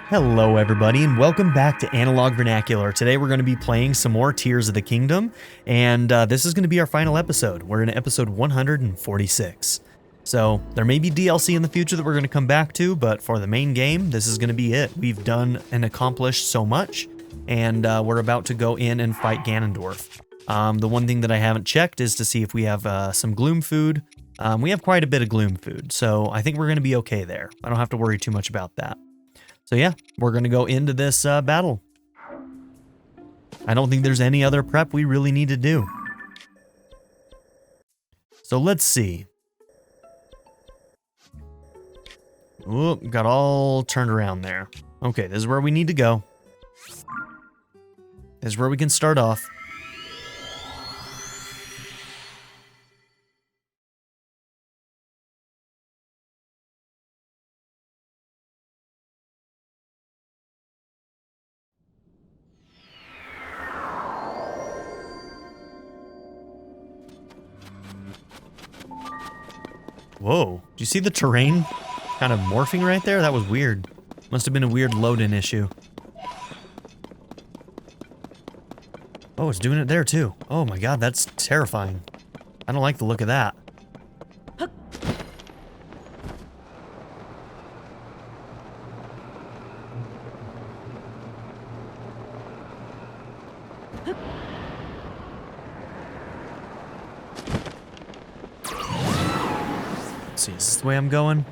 Hello everybody and welcome back to Analog Vernacular. Today we're going to be playing some more Tears of the Kingdom, and this is going to be our final episode. We're in episode 146. So there may be DLC in the future that we're going to come back to, but for the main game, this is going to be it. We've done and accomplished so much, and we're about to go in and fight Ganondorf. The one thing that I haven't checked is to see if we have some gloom food. We have quite a bit of gloom food, so I think we're going to be okay there. I don't have to worry too much about that. So yeah, we're going to go into this battle. I don't think there's any other prep we really need to do. So let's see. Oh, got all turned around there. Okay, this is where we need to go. This is where we can start off. Whoa, do you see the terrain kind of morphing right there? That was weird. Must have been a weird load-in issue. Oh, it's doing it there too. Oh my god, that's terrifying. I don't like the look of that. See, is this the way I'm going?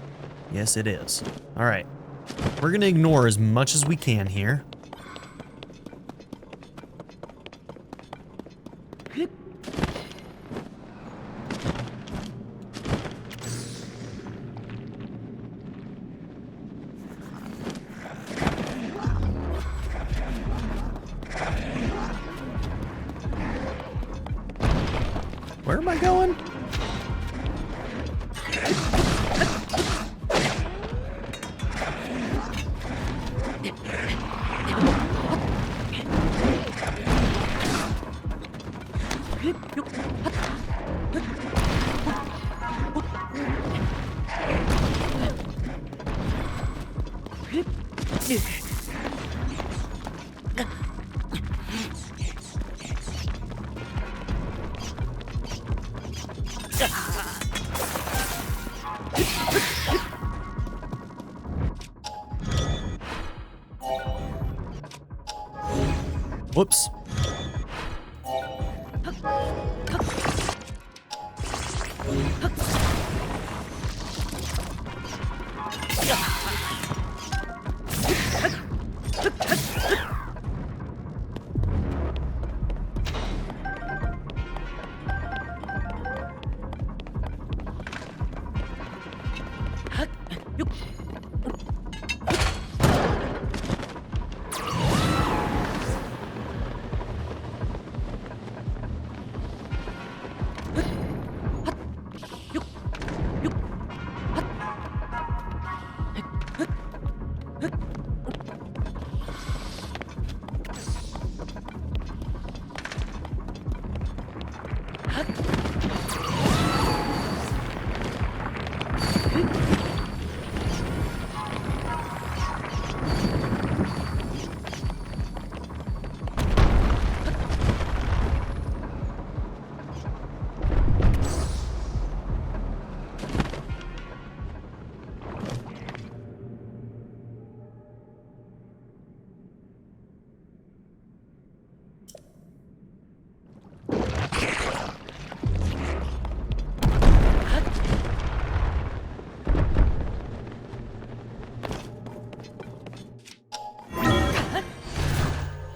Yes, it is. Alright. We're gonna ignore as much as we can here. Where am I going? Whoops.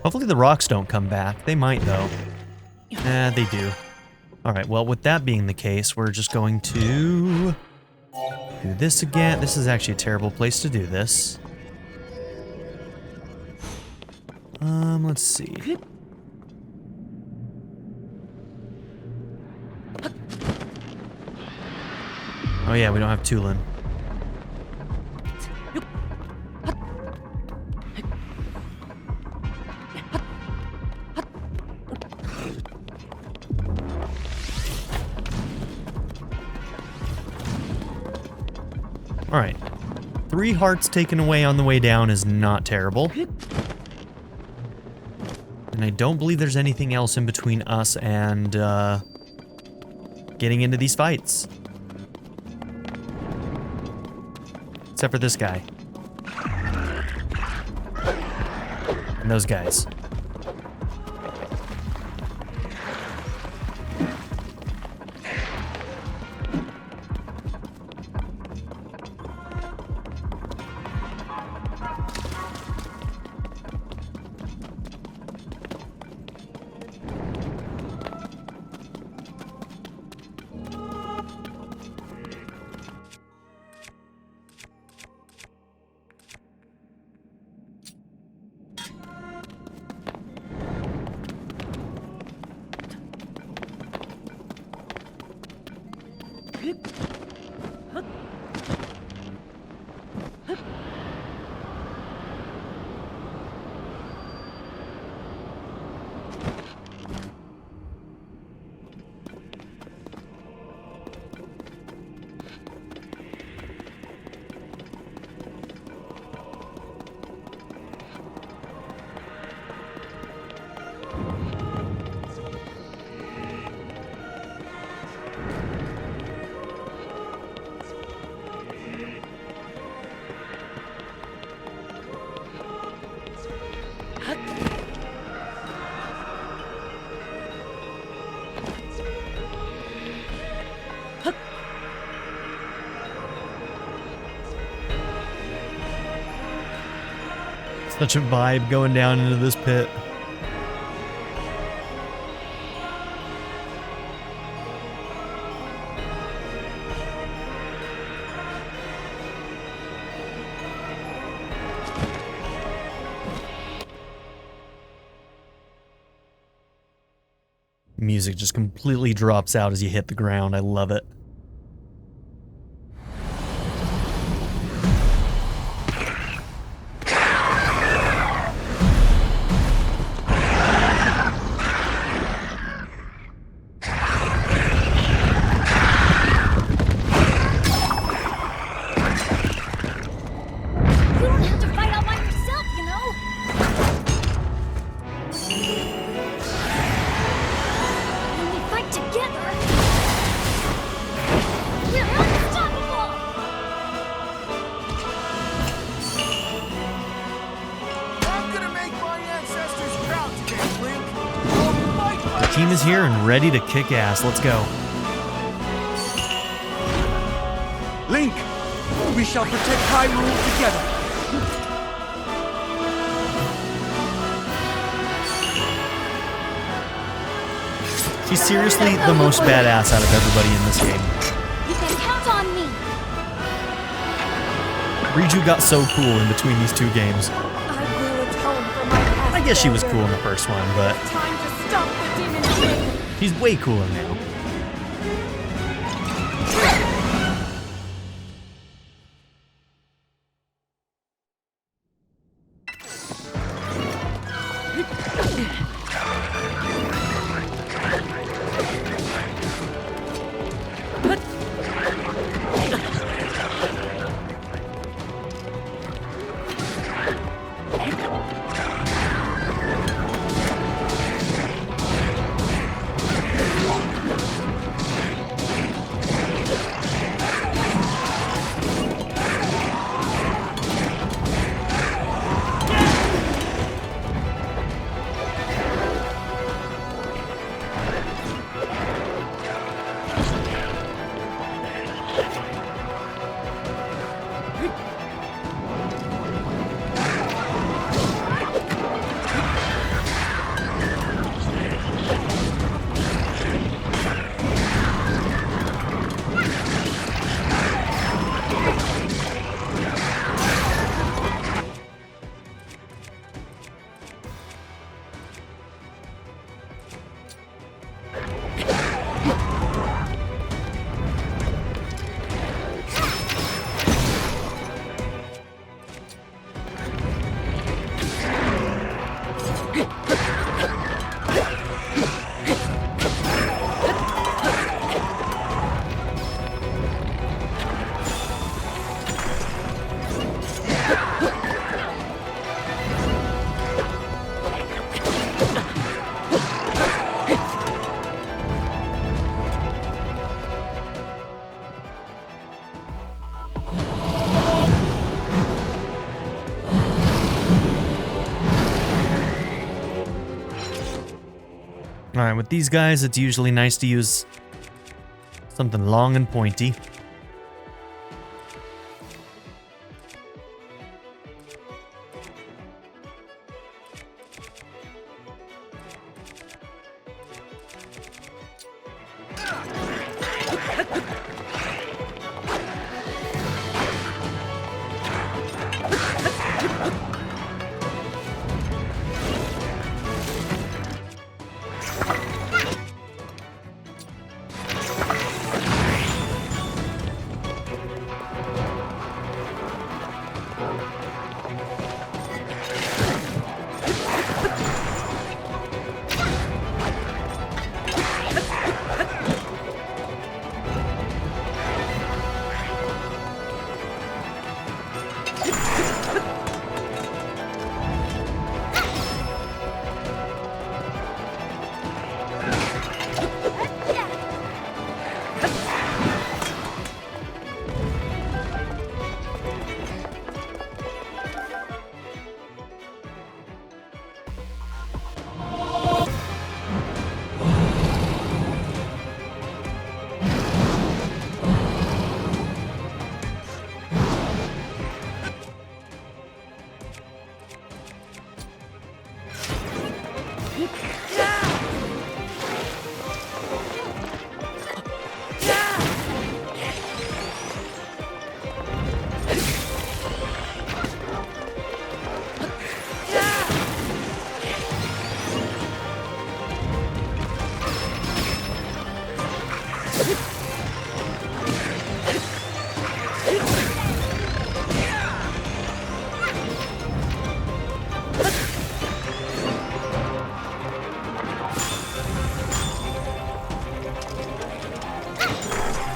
Hopefully the rocks don't come back. They might, though. They do. Alright, well, with that being the case, we're just going to do this again. This is actually a terrible place to do this. Let's see. Oh yeah, we don't have Tulin. 3 hearts taken away on the way down is not terrible. And I don't believe there's anything else in between us and getting into these fights. Except for this guy. And those guys. Such a vibe going down into this pit. Music just completely drops out as you hit the ground. I love it. Team is here and ready to kick ass. Let's go. Link, we shall protect Hyrule together. She's seriously the most badass out of everybody in this game. You can count on me. Riju got so cool in between these 2 games. I will atone for my past. I guess she was cool in the first one, but Time to stop the demon king. she's way cooler now. All right, with these guys, it's usually nice to use something long and pointy.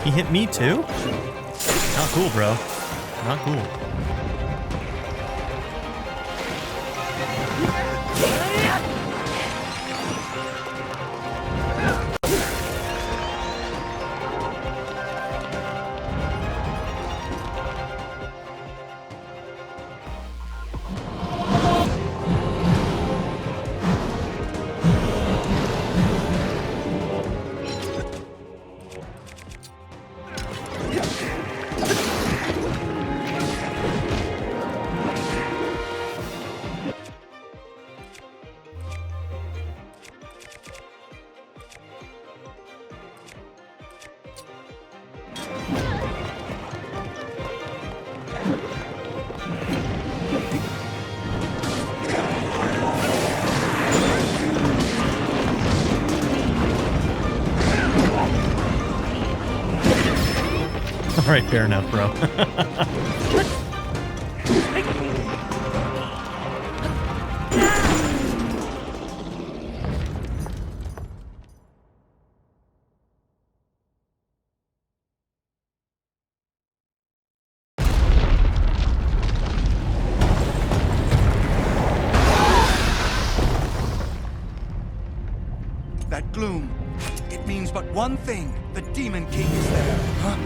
He hit me too? Not cool, bro. Not cool. All right, fair enough, bro. That gloom, it means but one thing. The Demon King is there, huh?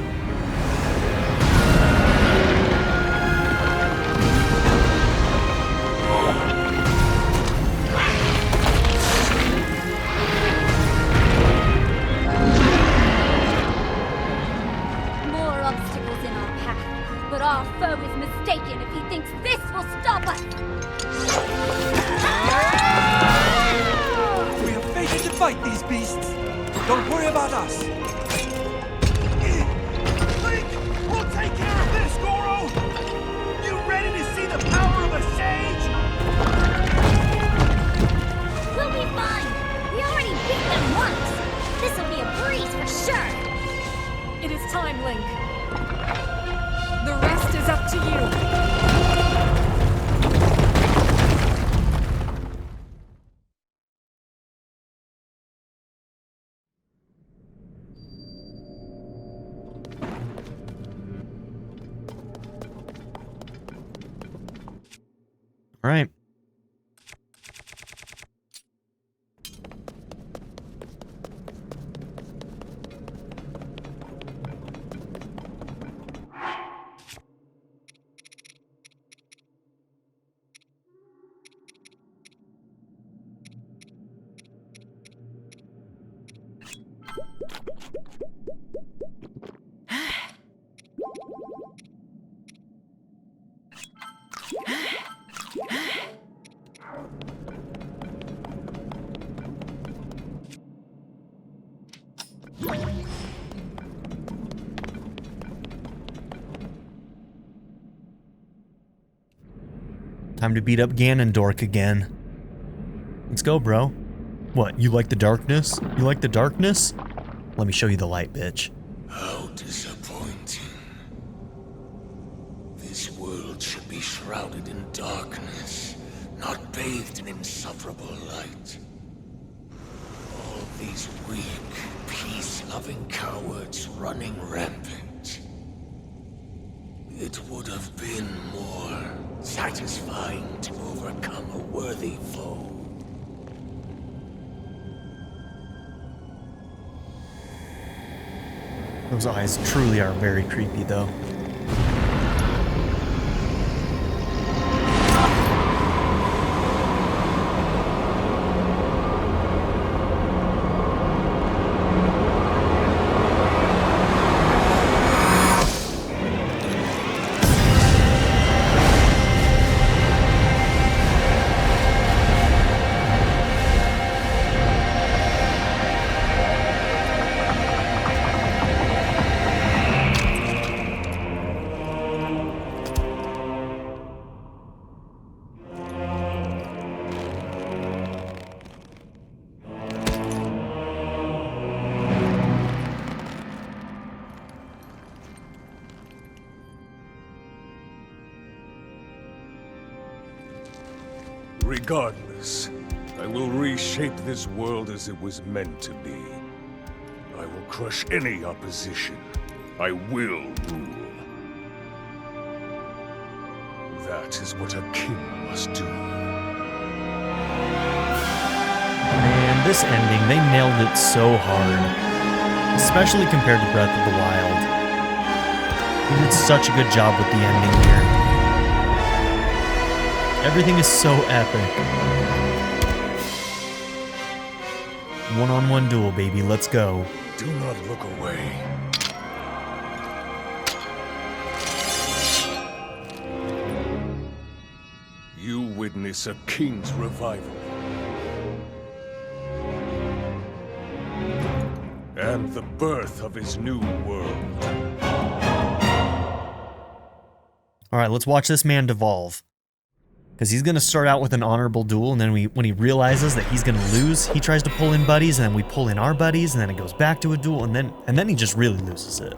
More obstacles in our path, but our foe is mistaken if he thinks this will stop us. We are fated to fight these beasts. Don't worry about us. Link, we'll take care of this, Goro! You ready to see the power of a sage? We'll be fine. We already beat them once. This'll be a breeze for sure. It is time, Link. The rest is up to you. All right. Time to beat up Ganondorf again. Let's go, bro. What, you like the darkness? You like the darkness? Let me show you the light, bitch. How disappointing. This world should be shrouded in darkness, not bathed in insufferable light. All these weak, peace-loving cowards running rampant. It would have been more satisfying to overcome a worthy foe. Those eyes truly are very creepy, though. Regardless, I will reshape this world as it was meant to be. I will crush any opposition. I will rule. That is what a king must do. Man, this ending, they nailed it so hard. Especially compared to Breath of the Wild. They did such a good job with the ending here. Everything is so epic. One-on-one duel, baby. Let's go. Do not look away. You witness a king's revival. And the birth of his new world. Alright, let's watch this man devolve. Because he's going to start out with an honorable duel, and then when he realizes that he's going to lose, he tries to pull in buddies, and then we pull in our buddies, and then it goes back to a duel, and then he just really loses it.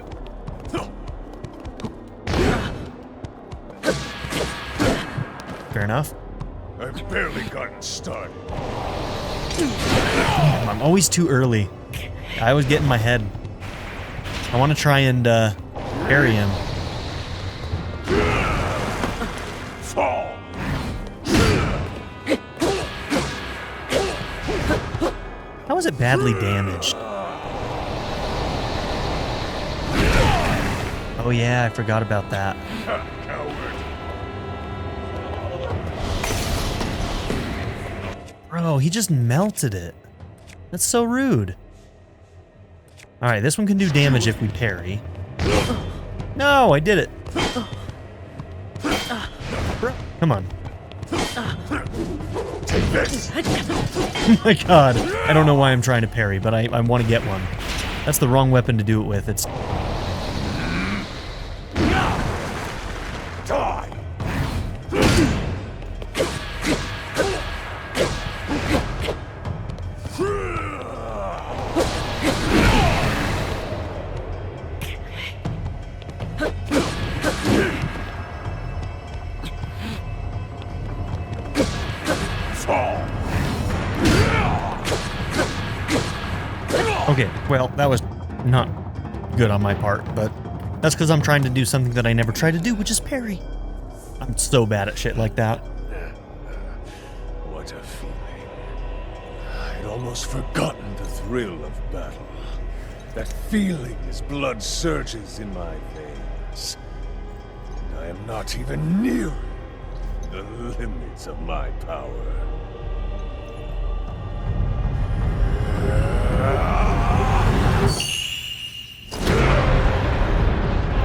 Fair enough. I've barely gotten started. Damn, I'm always too early. I always get in my head. I want to try and parry him. Fall. How is it badly damaged? Oh yeah, I forgot about that. Coward. Bro, he just melted it. That's so rude. Alright, this one can do damage if we parry. No, I did it. Bro, come on. Take this. Oh my god. I don't know why I'm trying to parry, but I want to get one. That's the wrong weapon to do it with. It's... Die. Okay, well, that was not good on my part, but that's because I'm trying to do something that I never try to do, which is parry. I'm so bad at shit like that. What a feeling. I'd almost forgotten the thrill of battle. That feeling as blood surges in my veins. And I am not even near the limits of my power.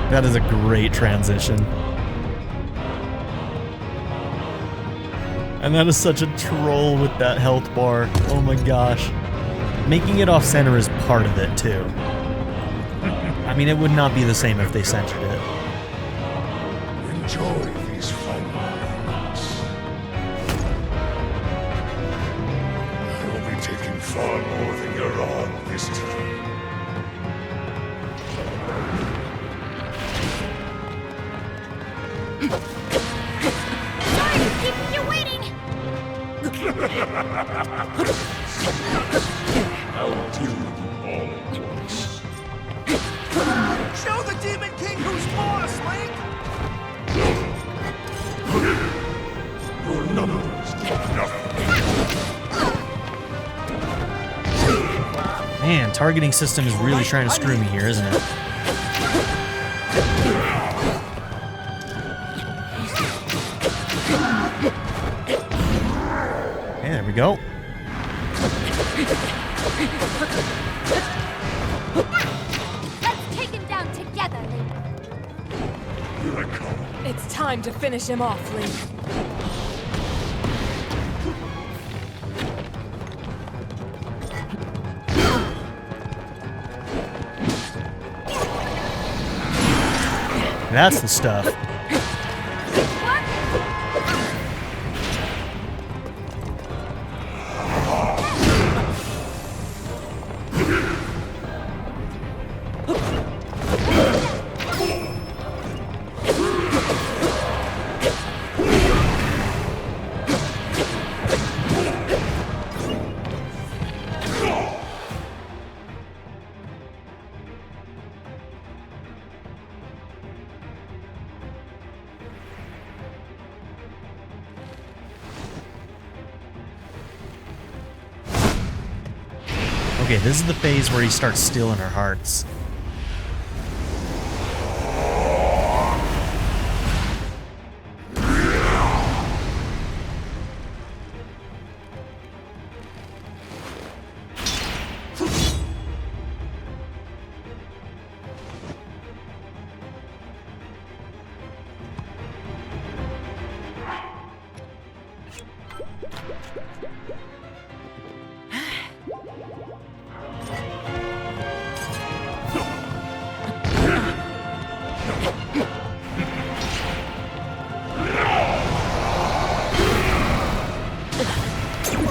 That is a great transition. And that is such a troll with that health bar. Oh my gosh. Making it off center is part of it too. I mean, it would not be the same if they centered it. Enjoy these final moments. I'll deal with you all at once. Show the Demon King who's boss, Link! Your numbers do nothing. Man, targeting system is really trying to screw me here, isn't it? Okay, there we go. Let's take him down together, Link. Here I come. It's time to finish him off, Link. That's the stuff. Okay, this is the phase where he starts stealing our hearts.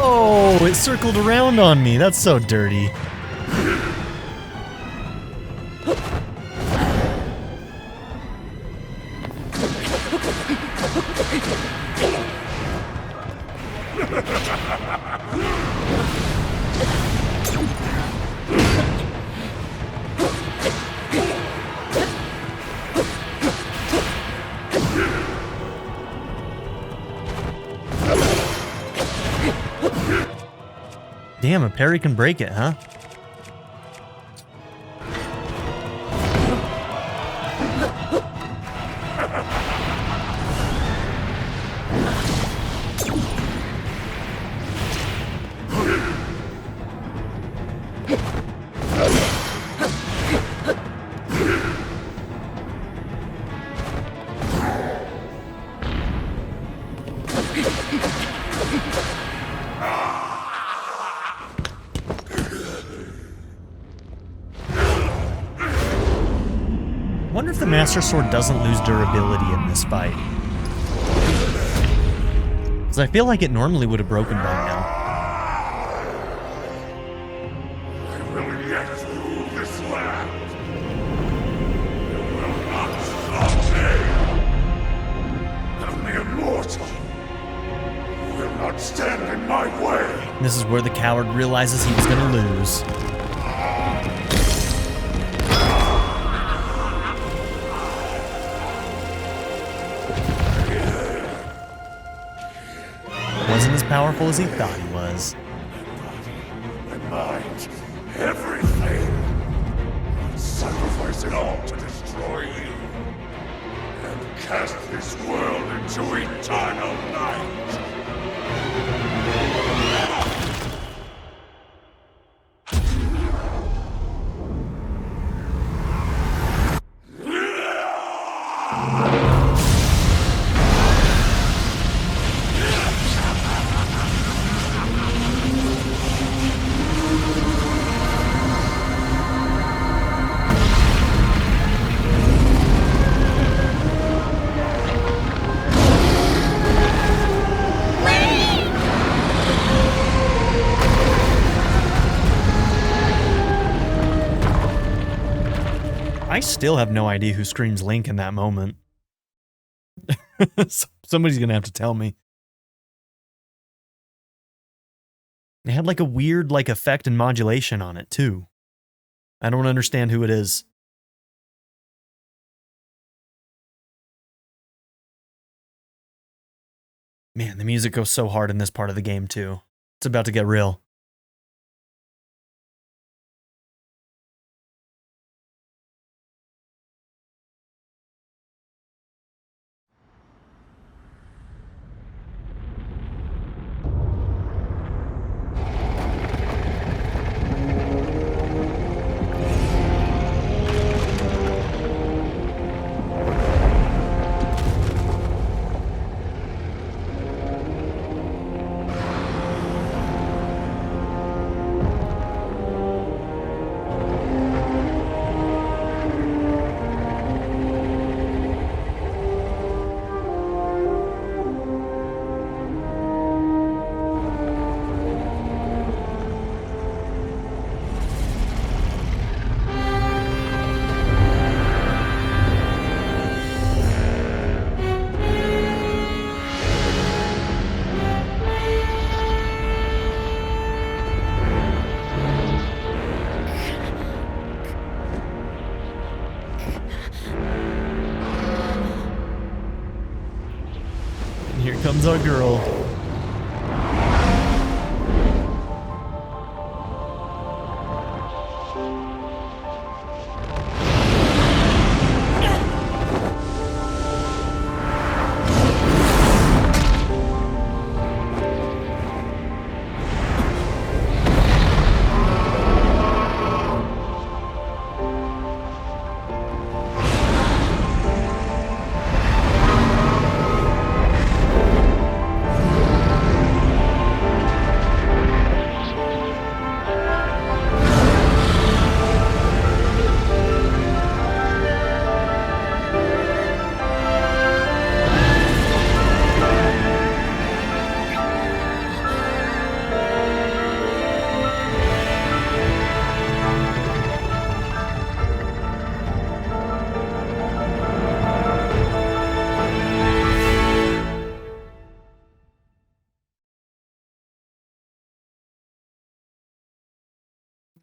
Oh, it circled around on me. That's so dirty. Damn, a parry can break it, huh? Wonder if the Master Sword doesn't lose durability in this fight. Because I feel like it normally would have broken by now. I will yet rule this land. You will not stop me. I'm the immortal. You will not stand in my way. This is where the coward realizes he was going to lose. Wasn't as powerful as he thought he was. My mind, everything. I'll sacrifice it all to destroy you. And cast this world into eternal night. I still have no idea who screams Link in that moment. Somebody's going to have to tell me. It had like a weird like effect and modulation on it too. I don't understand who it is. Man, the music goes so hard in this part of the game too. It's about to get real. Here comes our girl.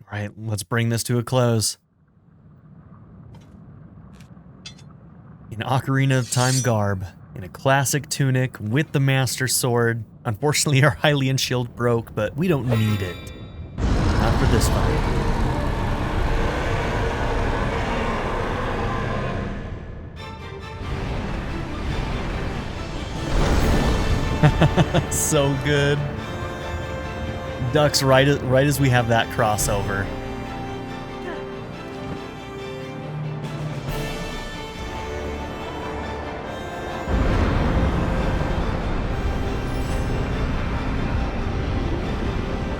All right, let's bring this to a close. In Ocarina of Time garb, in a classic tunic with the Master Sword. Unfortunately, our Hylian shield broke, but we don't need it. Not for this fight. So good. Ducks right as we have that crossover.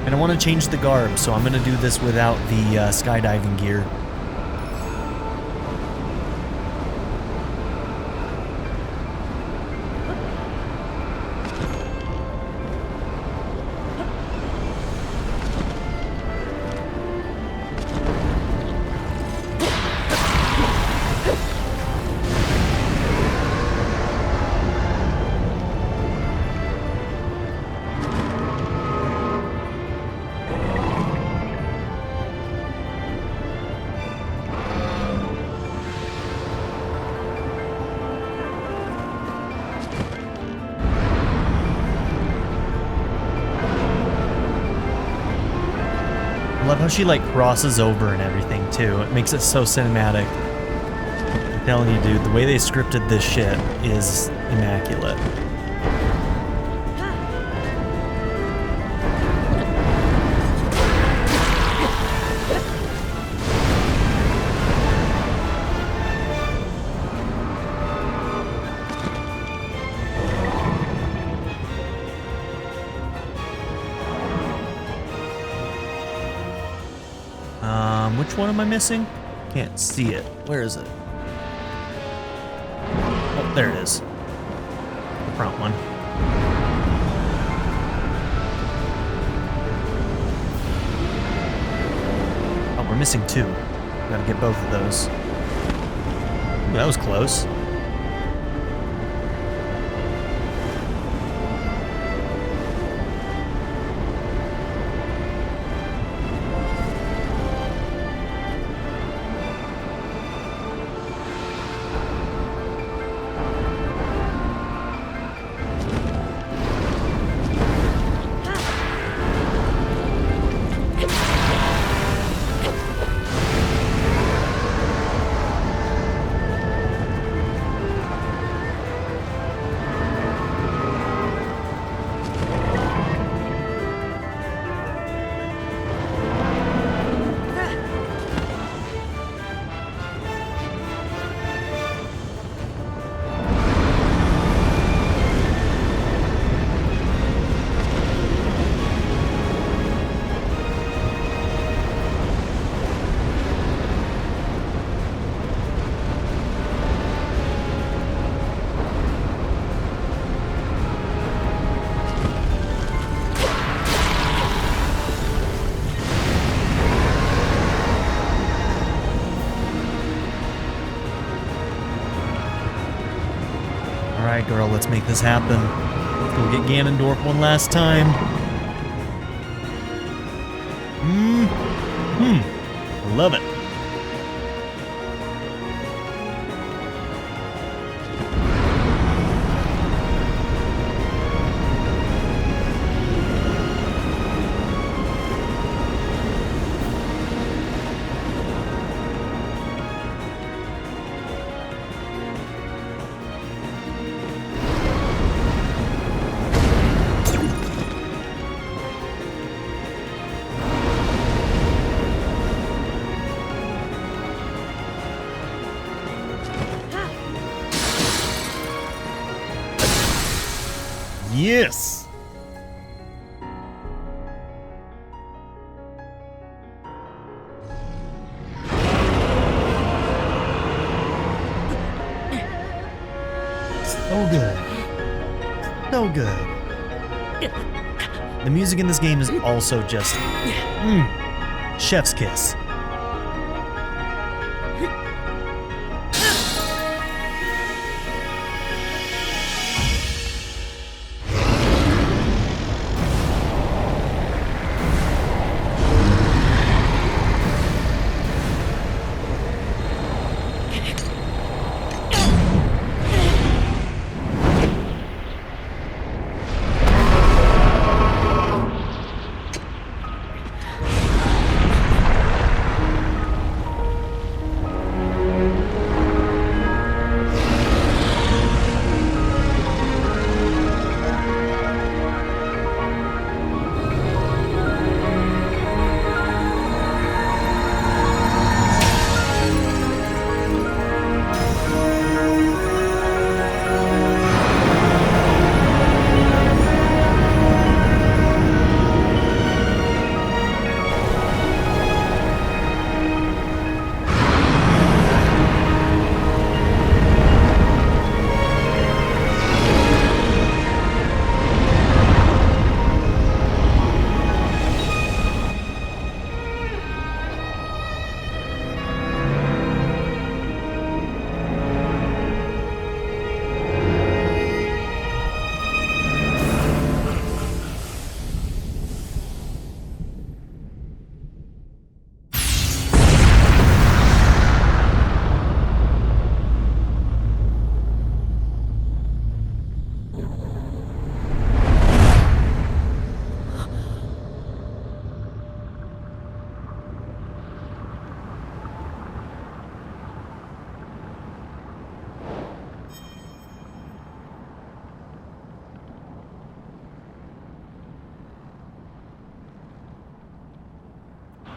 And I want to change the garb, so I'm going to do this without the skydiving gear. I love how she like crosses over and everything too. It makes it so cinematic. I'm telling you, dude, the way they scripted this shit is immaculate. Which one am I missing? Can't see it. Where is it? Oh, there it is. The front one. Oh, we're missing two. Gotta get both of those. Ooh, that was close. right, girl, let's make this happen. Let's go get Ganondorf one last time. Love it. Yes! So good. So good. The music in this game is also just chef's kiss.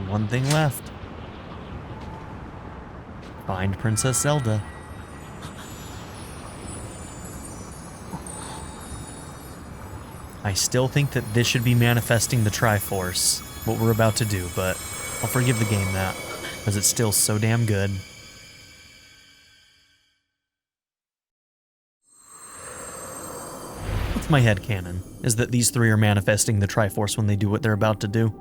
One thing left. Find Princess Zelda. I still think that this should be manifesting the Triforce, what we're about to do, but I'll forgive the game that, because it's still so damn good. That's my headcanon, is that these three are manifesting the Triforce when they do what they're about to do.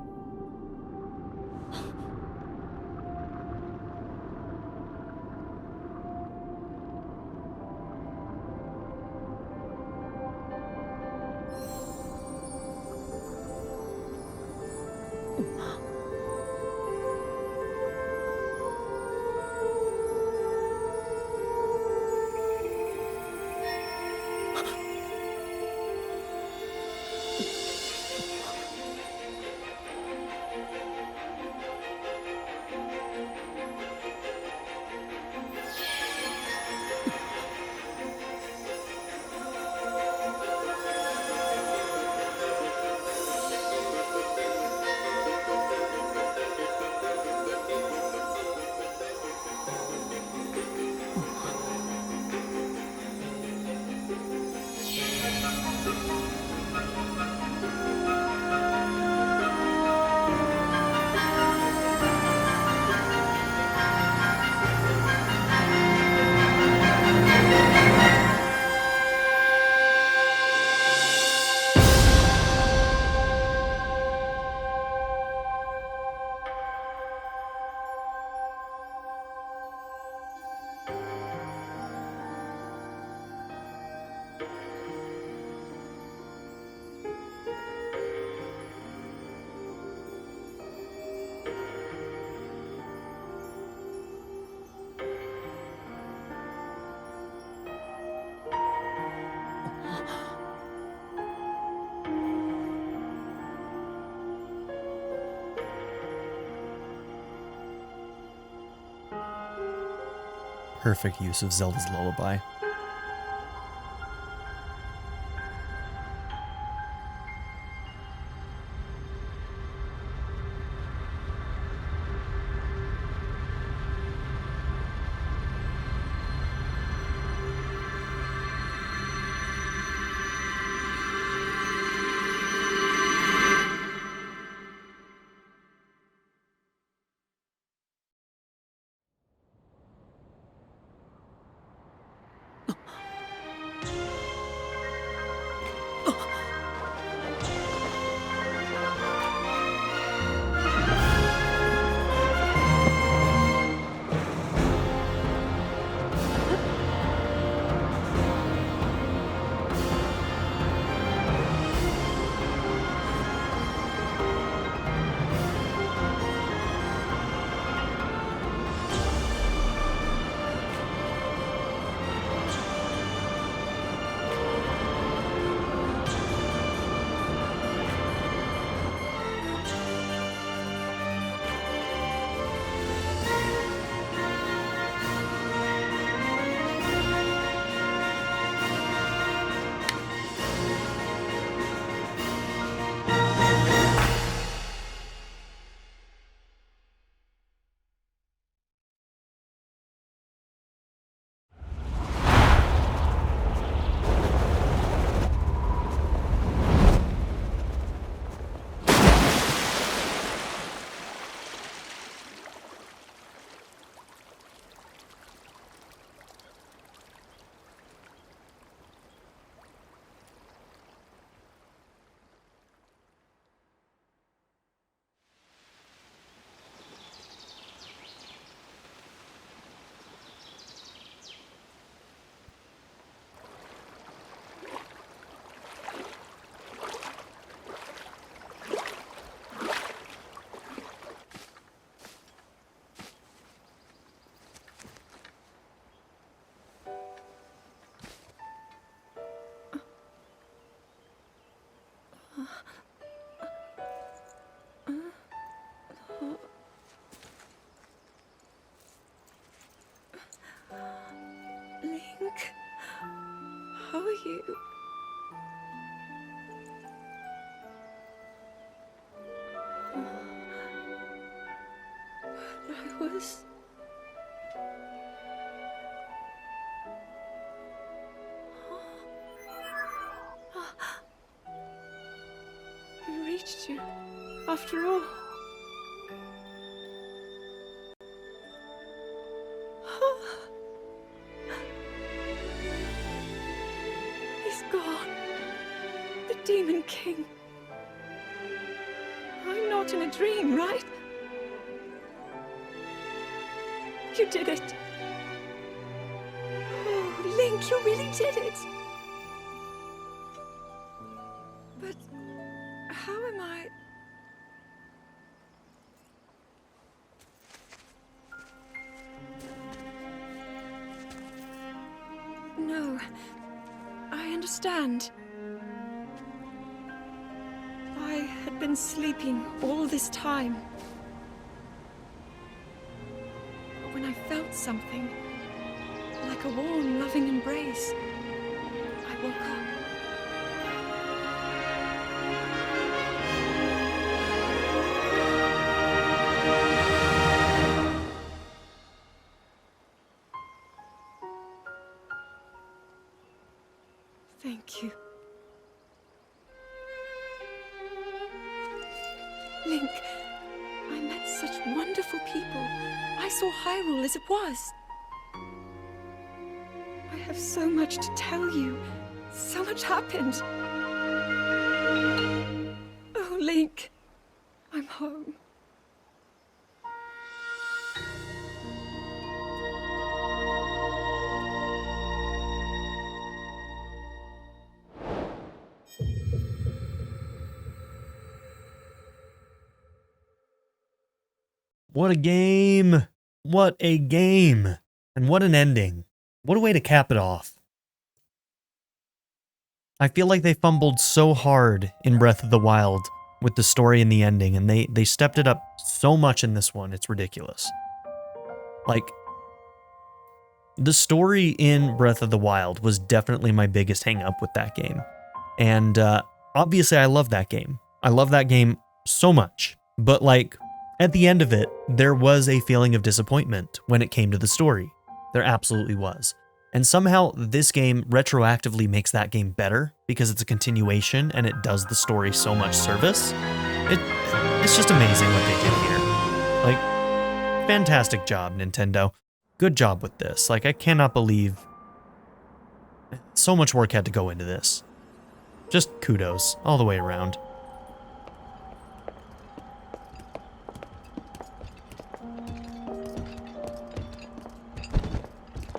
Perfect use of Zelda's lullaby. Link, how are you? I was... We reached you, after all. He's gone. The Demon King. I'm not in a dream, right? You did it. Oh, Link, you really did it. But how am I... No, I understand. I had been sleeping all this time. But when I felt something, like a warm, loving embrace, I woke up. Thank you. Link, I met such wonderful people. I saw Hyrule as it was. I have so much to tell you. So much happened. Oh, Link, I'm home. What a game! What a game! And what an ending. What a way to cap it off. I feel like they fumbled so hard in Breath of the Wild with the story and the ending, and they stepped it up so much in this one, it's ridiculous. Like, the story in Breath of the Wild was definitely my biggest hang up with that game. And obviously I love that game. I love that game so much. But like, at the end of it, there was a feeling of disappointment when it came to the story. There absolutely was. And somehow this game retroactively makes that game better because it's a continuation and it does the story so much service. It's just amazing what they did here. Like, fantastic job, Nintendo. Good job with this. Like, I cannot believe so much work had to go into this. Just kudos all the way around.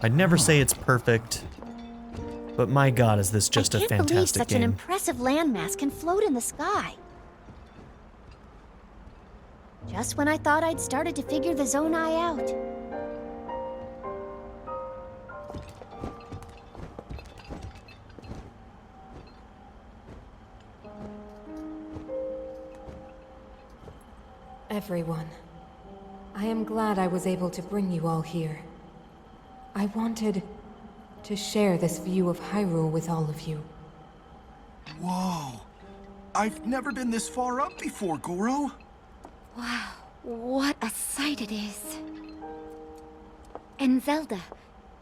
I'd never say it's perfect, but my god, is this just a fantastic game. I can't believe such an impressive landmass can float in the sky. Just when I thought I'd started to figure the Zonai out. Everyone, I am glad I was able to bring you all here. I wanted to share this view of Hyrule with all of you. Whoa. I've never been this far up before, Goro. Wow, what a sight it is. And Zelda,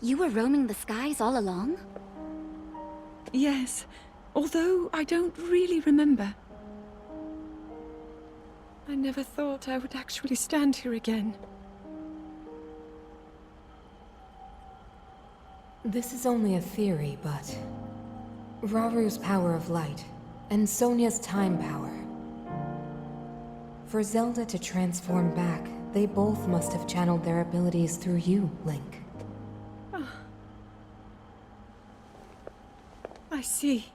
you were roaming the skies all along? Yes, although I don't really remember. I never thought I would actually stand here again. This is only a theory, but Raru's power of light and Sonia's time power. For Zelda to transform back, they both must have channeled their abilities through you, Link. I see.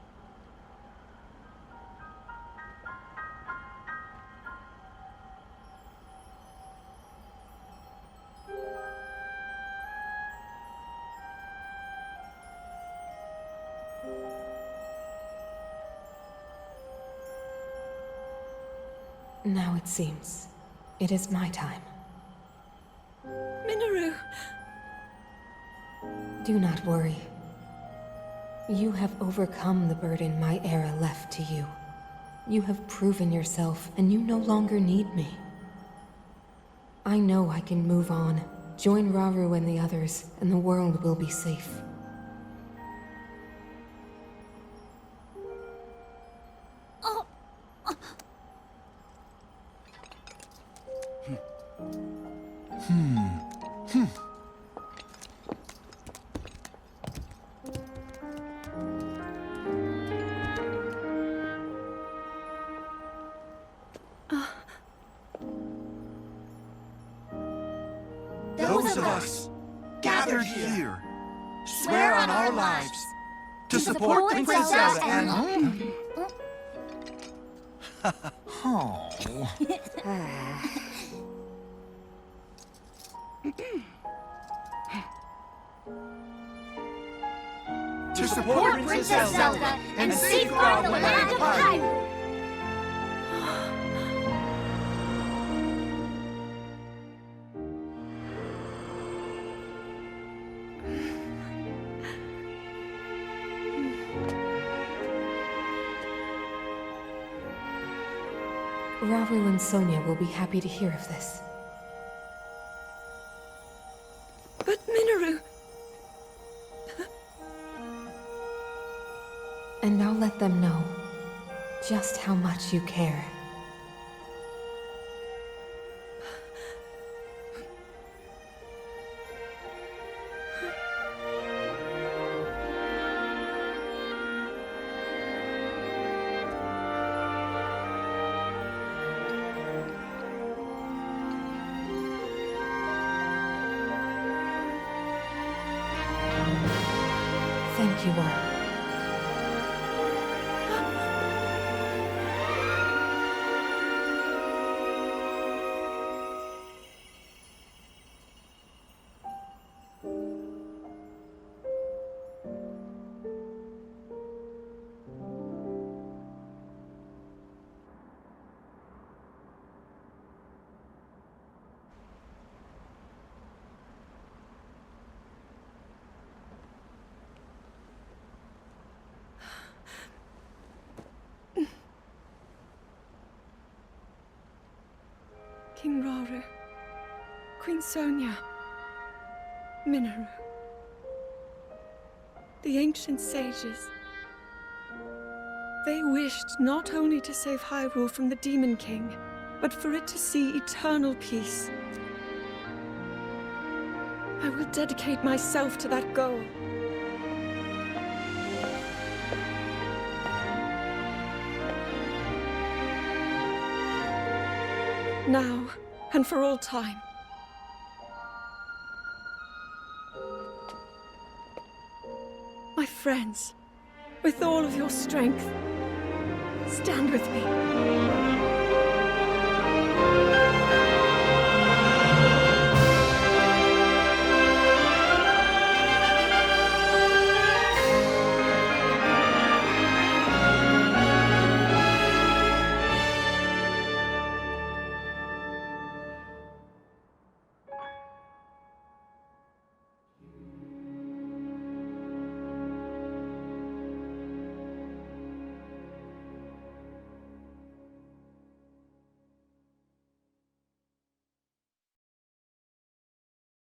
Now it seems it is my time. Minoru! Do not worry. You have overcome the burden my era left to you. You have proven yourself, and you no longer need me. I know I can move on, join Raru and the others, and the world will be safe. Those of us gathered here swear on our lives to support Princess Zelda and... Oh. To support Princess Zelda and safeguard the land of Hyrule. Raru and Sonia will be happy to hear of this. But Minoru... And I'll let them know just how much you care. Thank you all. King Rauru, Queen Sonia, Minoru. The ancient sages. They wished not only to save Hyrule from the Demon King, but for it to see eternal peace. I will dedicate myself to that goal. Now, and for all time. My friends, with all of your strength, stand with me.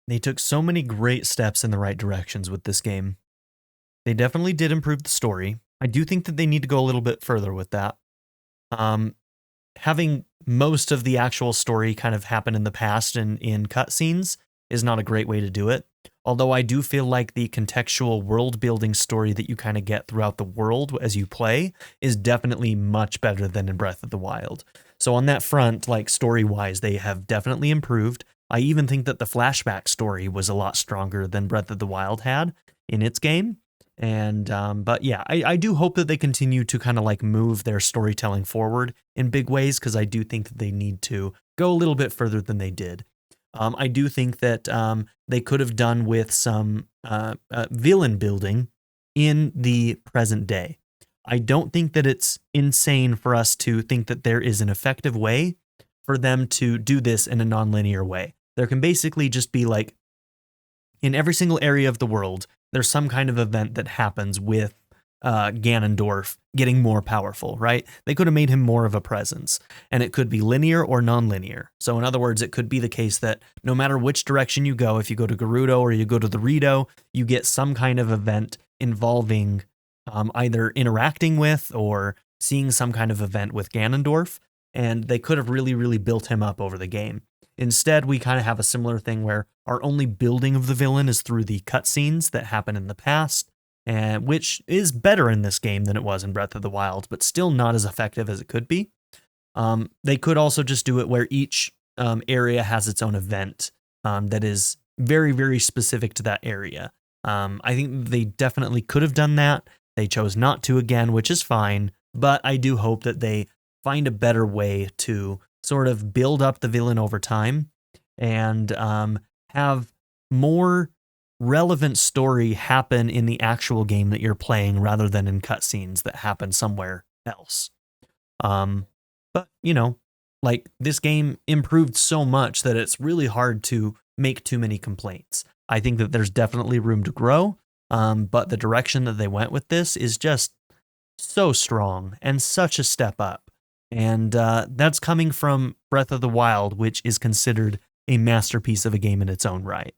They took so many great steps in the right directions with this game. They definitely did improve the story. I do think that they need to go a little bit further with that. Having most of the actual story kind of happen in the past and in cutscenes is not a great way to do it. Although I do feel like the contextual world-building story that you kind of get throughout the world as you play is definitely much better than in Breath of the Wild. So on that front, like story-wise, they have definitely improved. I even think that the flashback story was a lot stronger than Breath of the Wild had in its game. And, but yeah, I do hope that they continue to kind of like move their storytelling forward in big ways, because I do think that they need to go a little bit further than they did. I do think that they could have done with some villain building in the present day. I don't think that it's insane for us to think that there is an effective way for them to do this in a non-linear way. There can basically just be like, in every single area of the world, there's some kind of event that happens with Ganondorf getting more powerful, right? They could have made him more of a presence, and it could be linear or non-linear. So in other words, it could be the case that no matter which direction you go, if you go to Gerudo or you go to the Rito, you get some kind of event involving either interacting with or seeing some kind of event with Ganondorf, and they could have really, really built him up over the game. Instead, we kind of have a similar thing where our only building of the villain is through the cutscenes that happen in the past, and which is better in this game than it was in Breath of the Wild, but still not as effective as it could be. They could also just do it where each area has its own event that is very, very specific to that area. I think they definitely could have done that. They chose not to again, which is fine, but I do hope that they find a better way to sort of build up the villain over time and have more relevant story happen in the actual game that you're playing rather than in cutscenes that happen somewhere else. But, you know, like this game improved so much that it's really hard to make too many complaints. I think that there's definitely room to grow, but the direction that they went with this is just so strong and such a step up. And that's coming from Breath of the Wild, which is considered a masterpiece of a game in its own right.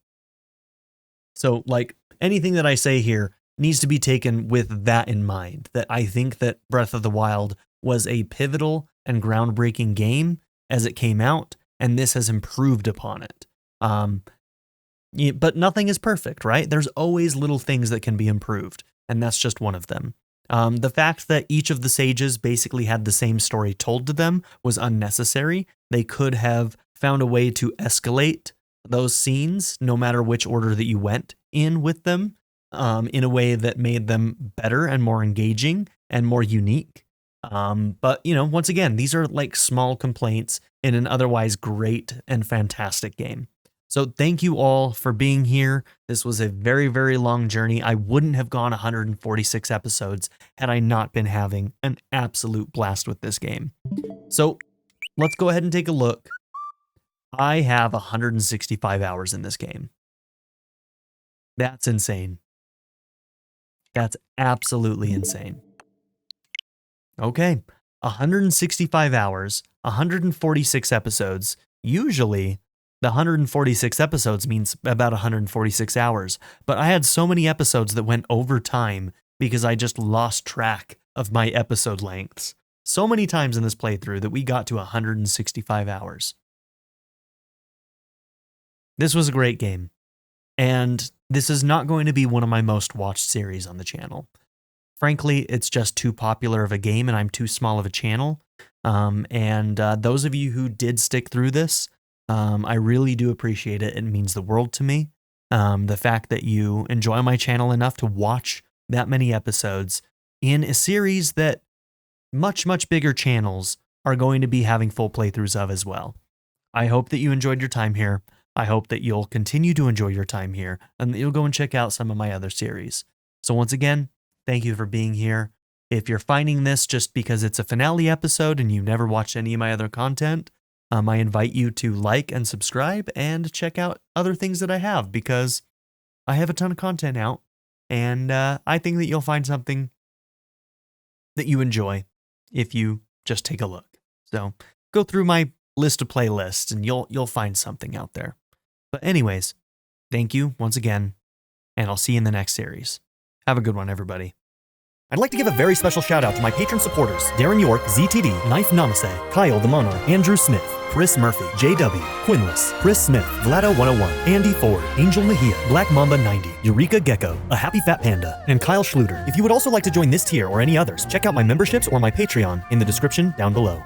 So, like, anything that I say here needs to be taken with that in mind, that I think that Breath of the Wild was a pivotal and groundbreaking game as it came out, and this has improved upon it. But nothing is perfect, right? There's always little things that can be improved, and that's just one of them. The fact that each of the sages basically had the same story told to them was unnecessary. They could have found a way to escalate those scenes, no matter which order that you went in with them, in a way that made them better and more engaging and more unique. But, you know, once again, these are like small complaints in an otherwise great and fantastic game. So thank you all for being here. This was a very, very long journey. I wouldn't have gone 146 episodes had I not been having an absolute blast with this game. So let's go ahead and take a look. I have 165 hours in this game. That's insane. That's absolutely insane. Okay, 165 hours, 146 episodes. Usually, the 146 episodes means about 146 hours, but I had so many episodes that went over time because I just lost track of my episode lengths. So many times in this playthrough that we got to 165 hours. This was a great game, and this is not going to be one of my most watched series on the channel. Frankly, it's just too popular of a game and I'm too small of a channel. Those of you who did stick through this, I really do appreciate it. It means the world to me. The fact that you enjoy my channel enough to watch that many episodes in a series that much, much bigger channels are going to be having full playthroughs of as well. I hope that you enjoyed your time here. I hope that you'll continue to enjoy your time here and that you'll go and check out some of my other series. So once again, thank you for being here. If you're finding this just because it's a finale episode and you've never watched any of my other content, I invite you to like and subscribe and check out other things that I have because I have a ton of content out and I think that you'll find something that you enjoy if you just take a look. So go through my list of playlists and you'll find something out there. But anyways, thank you once again, and I'll see you in the next series. Have a good one, everybody. I'd like to give a very special shout out to my patron supporters, Darren York, ZTD, Knife Namaste, Kyle the Monarch, Andrew Smith, Chris Murphy, JW, Quinless, Chris Smith, Vlado101, Andy Ford, Angel Mejia, Black Mamba 90, Eureka Gecko, A Happy Fat Panda, and Kyle Schluter. If you would also like to join this tier or any others, check out my memberships or my Patreon in the description down below.